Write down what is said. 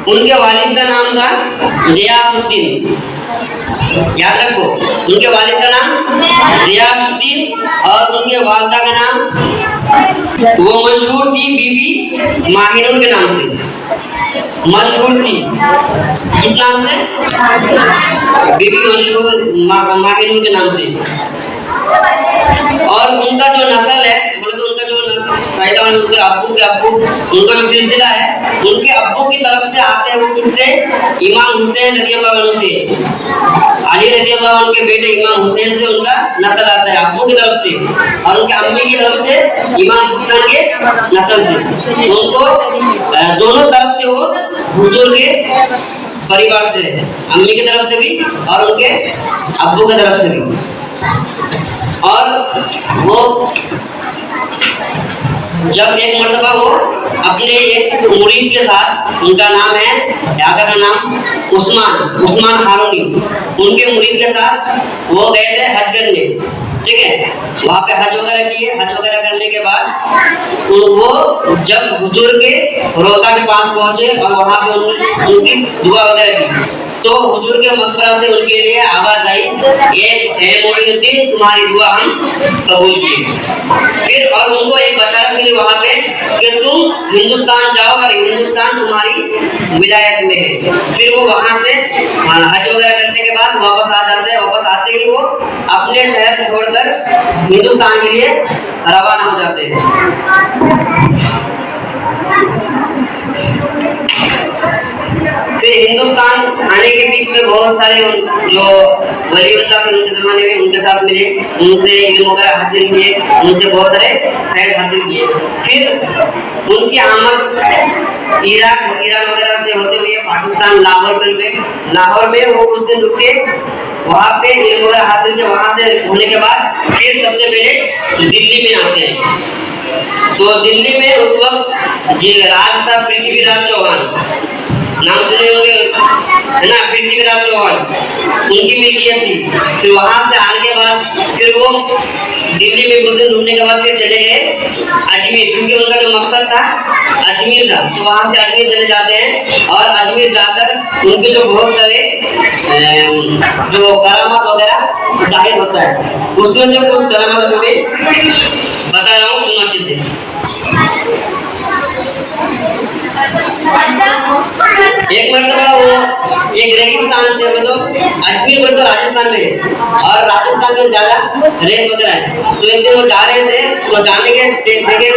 उनके वालिद का नाम था रियासुद्दीन, याद रखो। उनके वालिद का नाम रियासुद्दीन और उनके वालिदा का नाम, वो मशहूर थी बीबी माहिरुन के नाम से, मशहूर थी किस नाम से? बीबी मशहूर माहिरुन के नाम से। और उनका जो नस्ल है, बोले तो उनका जो पैदावार, उनके अब्बू के अब्बू, उनका जो सिलसिला है, उनके अब्बू की तरफ से आते हैं वो किससे? इमाम हुसैन रज़ियल्लाहु अन्हु से, अली रज़ियल्लाहु अन्हु के बेटे इमाम हुसैन से उनका नस्ल आता है अब्बू की तरफ से, और उनके अम्मी की तरफ से इमाम हुसैन के नस्ल से। उनको दोनों तरफ से वो हुजूर के परिवार से, अम्मी की तरफ से भी और उनके अब्बू की तरफ से भी। और वो जब एक मर्तबा वो अपने एक मुरीद के साथ, उनका नाम है, यादा का नाम उस्मान हारूनी, उनके मुरीद के साथ वो गए थे हज करने, ठीक है। वहाँ पे हज वगैरह किए। हज वगैरह करने के बाद वो जब हुजूर के रोज़ा के पास पहुँचे और वहाँ पे उनकी दुआ वगैरह की, तो हुजूर के मकबरा से उनके लिए आवाज आई, ए मोइनुद्दीन, तुम्हारी दुआ हम कबूल किए। फिर और उनको एक बशारत मिली वहाँ पे कि तुम हिंदुस्तान जाओ और हिंदुस्तान तुम्हारी विलायत में है। फिर वो वहाँ से हज वगैरह करने के बाद वापस आ जाते हैं। वापस आते ही वो अपने शहर छोड़कर हिंदुस्तान के लिए रवाना हो जाते हैं। फिर हिंदुस्तान आने के बीच में बहुत सारे जो वलीउल्लाह के उनके ज़माने में उनके साथ मिले, उनसे इल्म वगैरह हासिल किए, उनसे बहुत सारे फैज़ हासिल किए। फिर उनकी आमद ईरान वगैरह से होते हुए पाकिस्तान लाहौर में हुए। लाहौर में वो कुछ दिन रुके, वहाँ पे इल्म वगैरह हासिल किया। वहाँ से होने के बाद फिर सबसे पहले दिल्ली में आते हैं। तो दिल्ली में उस वक्त जी राज था पृथ्वीराज चौहान, नाम सुने होंगे, है ना, पृथ्वीराज चौहान, उनकी मिल्कियत थी। फिर वहाँ से आने के बाद फिर वो दिल्ली में कुछ दिन घूमने के बाद फिर चले गए अजमेर, क्योंकि उनका जो मकसद था अजमेर था। तो वहाँ से अजमेर चले जाते हैं और अजमेर जाकर उनके जो बहुत सारे जो करामात वगैरह जाहिर होता है, उसमें से कुछ करामात में बता रहा हूँ, सुनो अच्छे से। एक मरतबा वो एक रेगिस्तान से, मतलब अजमेर में तो राजस्थान में है और राजस्थान में ज्यादा रेत वगैरह है। तो एक दिन वो जा रहे थे, तो जाने के देखे